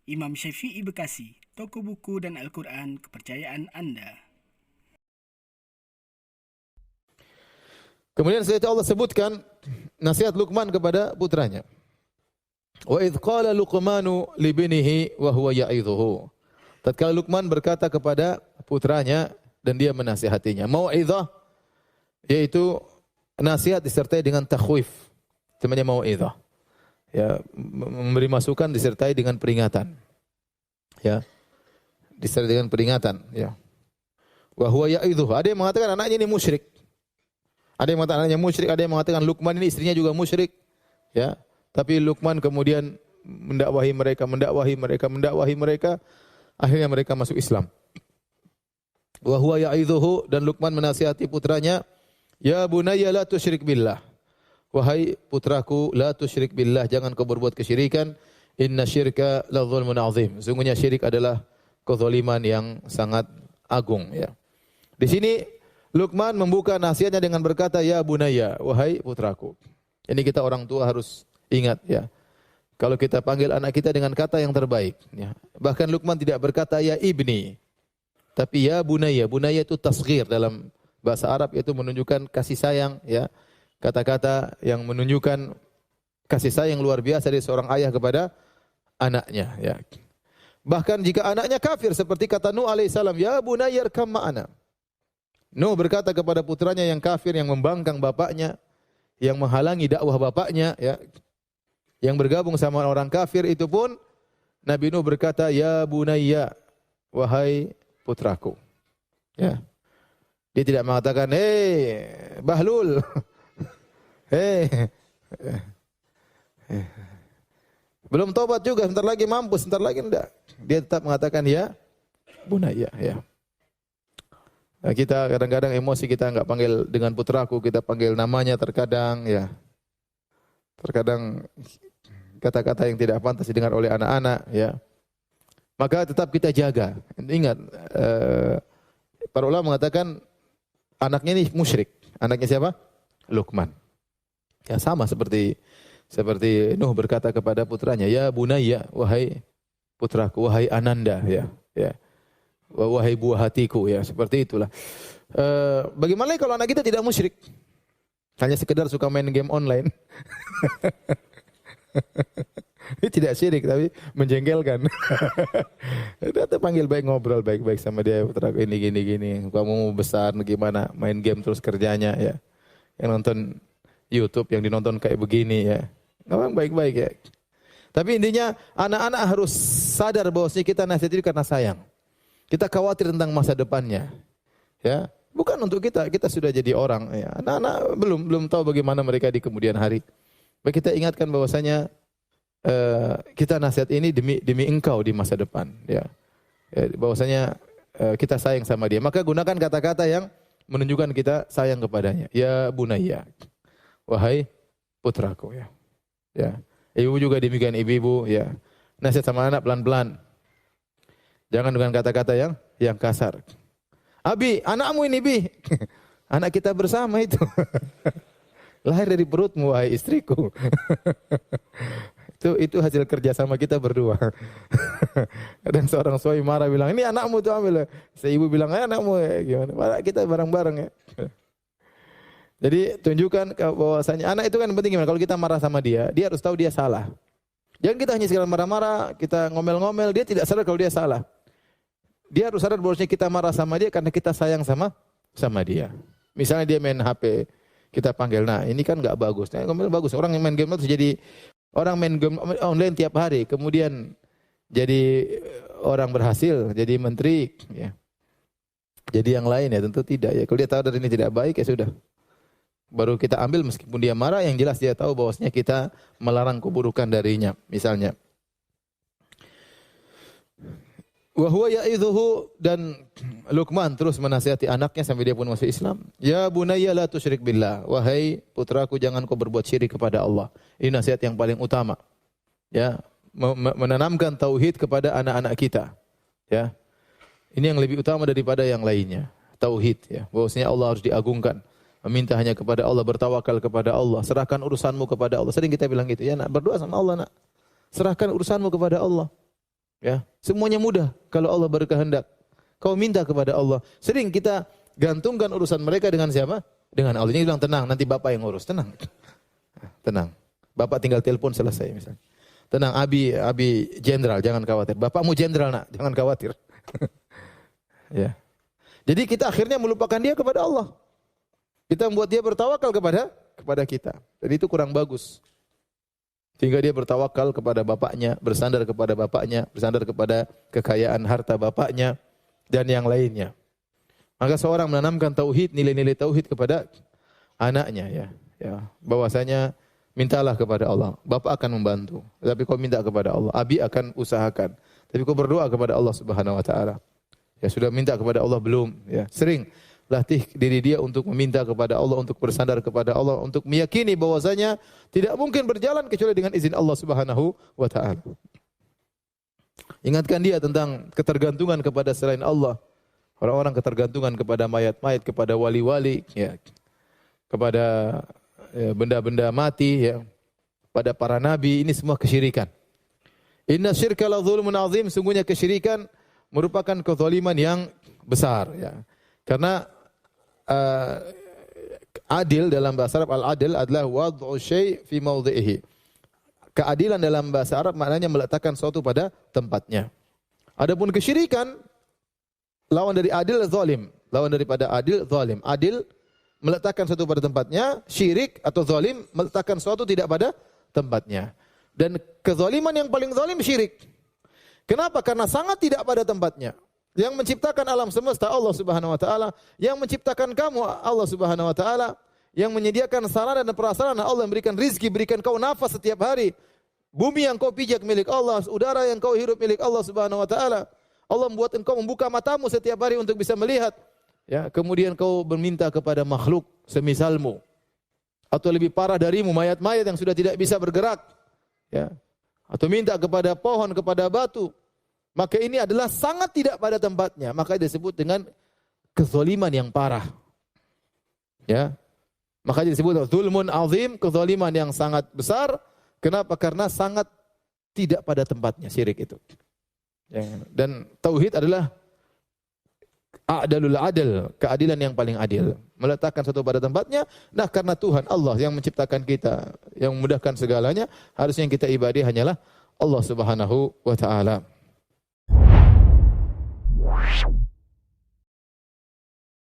Imam Syafi'i Bekasi, toko buku dan Al-Quran kepercayaan Anda. Kemudian setelah itu Allah sebutkan nasihat Luqman kepada putranya. Wa idh qala Luqmanu li binihi wa huwa ya'idhuhu. Tatkala Luqman berkata kepada putranya dan dia menasihatinya. Mau'izah yaitu nasihat disertai dengan takhwif. Namanya mau'izah. Ya, memberi masukan disertai dengan peringatan. Ya. Disertai dengan peringatan, ya. Wa huwa ya'idhuhu. Ada yang mengatakan anaknya ini musyrik. Ada yang mengatakan anaknya musyrik, ada yang mengatakan Luqman ini istrinya juga musyrik. Ya. Tapi Luqman kemudian mendakwahi mereka, akhirnya mereka masuk Islam. Wa huwa ya'idhuhu, dan Luqman menasihati putranya, ya bunayya la tusyrik billah. Wahai putraku, la tusyrik billah, jangan kau berbuat kesyirikan. Inna syirka la dzulmun azim. Sungguhnya syirik adalah kezaliman yang sangat agung, ya. Di sini Luqman membuka nasihatnya dengan berkata, ya bunayya, wahai putraku. Ini kita orang tua harus ingat, ya. Kalau kita panggil anak kita dengan kata yang terbaik, ya. Bahkan Luqman tidak berkata ya ibni, tapi ya bunayya. Bunayya itu tasghir dalam bahasa Arab, yaitu menunjukkan kasih sayang, ya. Kata-kata yang menunjukkan kasih sayang luar biasa dari seorang ayah kepada anaknya, ya. Bahkan jika anaknya kafir seperti kata Nuh alaihissalam, ya bunayya irkam ma'ana. Nuh berkata kepada putranya yang kafir, yang membangkang bapaknya, yang menghalangi dakwah bapaknya, ya, yang bergabung sama orang kafir, itu pun Nabi Nuh berkata, ya bunayya, wahai putraku. Ya. Dia tidak mengatakan, hei Bahlul, hei, belum tobat juga, sebentar lagi mampus, sebentar lagi enggak. Dia tetap mengatakan, ya bunayya, ya. Nah, kita kadang-kadang emosi kita enggak panggil dengan putraku, kita panggil namanya terkadang, ya. Terkadang kata-kata yang tidak pantas didengar oleh anak-anak, ya. Maka tetap kita jaga. Ingat, para ulama mengatakan anaknya ini musyrik. Anaknya siapa? Luqman. Ya, sama seperti Nuh berkata kepada putranya, ya bunayya, wahai putraku, wahai ananda, ya. Ya. Wahai buah hatiku, ya, seperti itulah. Bagaimana kalau anak kita tidak musyrik? Hanya sekedar suka main game online. Ini tidak syirik tapi menjengkelkan. Kita panggil baik, ngobrol baik-baik sama dia, putraku ini gini. Kamu besar gimana main game terus kerjanya, ya. Yang nonton YouTube yang dinonton kayak begini, ya. Ngomong baik-baik, ya. Tapi intinya anak-anak harus sadar bahwasanya kita nasihat itu karena sayang. Kita khawatir tentang masa depannya, ya. Bukan untuk kita sudah jadi orang, ya. Anak-anak belum tahu bagaimana mereka di kemudian hari. Baik, kita ingatkan bahwasanya kita nasihat ini demi engkau di masa depan, ya. Bahwasanya kita sayang sama dia. Maka gunakan kata-kata yang menunjukkan kita sayang kepadanya. Ya bunayya, wahai putraku, ya. Ya. Ibu juga demikian, ibu-ibu, ya. Nasihat sama anak pelan-pelan. Jangan dengan kata-kata yang kasar. Abi, anakmu ini, Bi. Anak kita bersama itu. Lahir dari perutmu, wahai istriku. Itu hasil kerja sama kita berdua. Kadang seorang suami marah bilang, ini anakmu tuh ambil. Ibu bilang, anakmu, ya. Gimana? Kita bareng-bareng, ya. Jadi tunjukkan bahwasanya anak itu kan penting gimana? Kalau kita marah sama dia harus tahu dia salah. Jangan kita hanya sekedar marah-marah, kita ngomel-ngomel, dia tidak sadar kalau dia salah. Dia harus sadar bahwasanya kita marah sama dia karena kita sayang sama dia. Misalnya dia main HP, kita panggil, nah ini kan enggak bagus. Nah, ngomel bagus. Orang yang main game terus jadi orang main game online tiap hari, kemudian jadi orang berhasil, jadi menteri, ya. Jadi yang lain, ya tentu tidak, ya. Kalau dia tahu dari ini tidak baik, ya sudah. Baru kita ambil meskipun dia marah, yang jelas dia tahu bahwasanya kita melarang keburukan darinya, misalnya. Wa huwa ya'idhuhu, dan Luqman terus menasihati anaknya sampai dia pun masuk Islam. Ya bunayya la tusyrik billah, wahai putraku jangan kau berbuat syirik kepada Allah. Ini nasihat yang paling utama. Ya, menanamkan tauhid kepada anak-anak kita. Ya. Ini yang lebih utama daripada yang lainnya. Tauhid, ya. Bahwasanya Allah harus diagungkan. Meminta hanya kepada Allah, bertawakal kepada Allah, serahkan urusanmu kepada Allah. Sering kita bilang gitu, ya nak, berdoa sama Allah nak. Serahkan urusanmu kepada Allah. Ya, semuanya mudah kalau Allah berkehendak. Kau minta kepada Allah. Sering kita gantungkan urusan mereka dengan siapa? Dengan Allah. Ini bilang tenang, nanti bapak yang ngurus. Tenang. Tenang. Bapak tinggal telepon selesai misalnya. Tenang, Abi jenderal, jangan khawatir. Bapakmu jenderal nak, jangan khawatir. Ya. Jadi kita akhirnya melupakan dia kepada Allah. Kita membuat dia bertawakal kepada kita. Jadi itu kurang bagus. Sehingga dia bertawakal kepada bapaknya, bersandar kepada bapaknya, bersandar kepada kekayaan harta bapaknya dan yang lainnya. Maka seorang menanamkan tauhid, nilai-nilai tauhid kepada anaknya ya. Bahwasanya mintalah kepada Allah. Bapak akan membantu, tapi kau minta kepada Allah. Abi akan usahakan, tapi kau berdoa kepada Allah Subhanahu wa taala. Ya sudah minta kepada Allah belum? Ya, sering latih diri dia untuk meminta kepada Allah, untuk bersandar kepada Allah, untuk meyakini bahwasanya tidak mungkin berjalan kecuali dengan izin Allah Subhanahu wa taala. Ingatkan dia tentang ketergantungan kepada selain Allah. Orang-orang ketergantungan kepada mayat-mayat, kepada wali-wali, ya. Kepada benda-benda mati, ya. Pada para nabi, ini semua kesyirikan. Inna syirka la dzulmun azim, sungguhnya kesyirikan merupakan kezaliman yang besar, ya. Karena adil dalam bahasa Arab, al-adil adalah wad'u syai' fi mawdhi'ihi. Keadilan dalam bahasa Arab maknanya meletakkan sesuatu pada tempatnya. Adapun kesyirikan, lawan dari adil zalim. Lawan daripada adil zalim. Adil meletakkan sesuatu pada tempatnya, syirik atau zalim meletakkan sesuatu tidak pada tempatnya. Dan kezaliman yang paling zalim syirik. Kenapa? Karena sangat tidak pada tempatnya. Yang menciptakan alam semesta Allah Subhanahu wa taala, yang menciptakan kamu Allah Subhanahu wa taala, yang menyediakan sarana dan prasarana Allah, yang berikan rizki, berikan kau nafas setiap hari. Bumi yang kau pijak milik Allah, udara yang kau hirup milik Allah Subhanahu wa taala. Allah membuat engkau membuka matamu setiap hari untuk bisa melihat. Ya, kemudian kau berminta kepada makhluk semisalmu atau lebih parah darimu, mayat-mayat yang sudah tidak bisa bergerak. Ya. Atau minta kepada pohon, kepada batu. Maka ini adalah sangat tidak pada tempatnya. Maka disebut dengan kezaliman yang parah. Ya. Maka disebut zulmun azim, kezaliman yang sangat besar. Kenapa? Karena sangat tidak pada tempatnya syirik itu. Ya. Dan tauhid adalah a'dalul adil, keadilan yang paling adil. Meletakkan sesuatu pada tempatnya. Nah, karena Tuhan Allah yang menciptakan kita, yang memudahkan segalanya, harusnya yang kita ibadih hanyalah Allah Subhanahu wa taala.